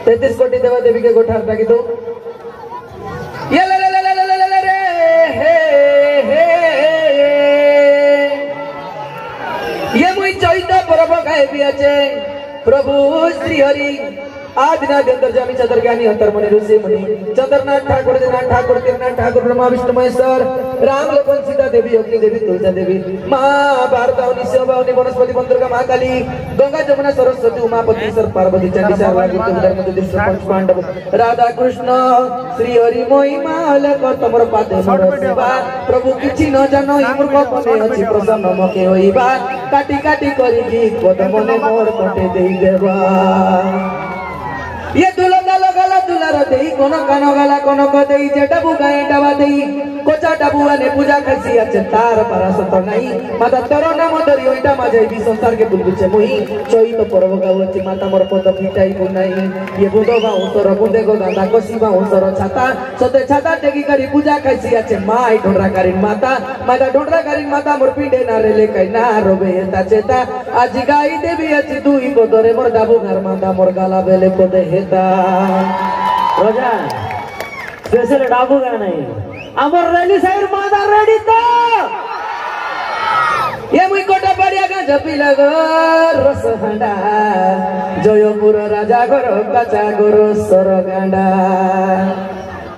33 कोटी देवा देवी के गोठार ताकि तो ये ला ला ला ला ला ला रे हे ये मुई चैत पर्व गाय भी आचे प्रभु श्री हरि आदिना अंतर जामी चतर ज्ञानी अंतर मणि ऋषि मुनि चंद्रनाथ ठाकुर दिनाथ ठाकुर तिरनाथ ठाकुर ब्रह्मा विष्णु महेश्वर राम लक्ष्मण सीता देवी अग्नि देवी तुलसा देवी माँ भारतावनी शिवभावनी वनस्पति मंत्रिका महाकाली गंगा जमुना सरस्वती उमापति सर पार्वती चंडी पंच पांडव राधा कृष्ण श्री हरि महिमाल तमर पाते सेवा प्रभु किछि न जानो मूर्ख पने अछि प्रसन्न मके होइबा काटी काटी करी गीत पद मने मोर कटे देई देवा ये दुलगा लगाला दुलार देई कोन कानो गाला कोन को देई जे डबु गाए डबा देई कोचा डबुआ ने पूजा करसी अच्छे तार परासत नाही माता तोरो नाम धरि ओइटा माजे बि संसार के बुलबुचे मुही चोई तो पर्व गावची माता मोर पद पिटाई बुनाई ये बुदो बा उसर बुंदे गो गांदा कोसी बा उसर छाता सते छाता टेकी करी पूजा करसी अच्छे माई ढोडरा करिन माता ढोडरा करिन माता मोर पिंडे ना रेले कै ना रोबे ता चेता आज गाई देवी अच्छी दुई को दरे मोर डाबु घर माता मोर गाला बेले को दे रोजा स्पेशल डाबू का नहीं अमर रेली साइड मादा रेडी तो ये मुई कोटा पड़िया का झपी लगो रस हंडा जयपुर राजा गोरो कचा गोरो सर गांडा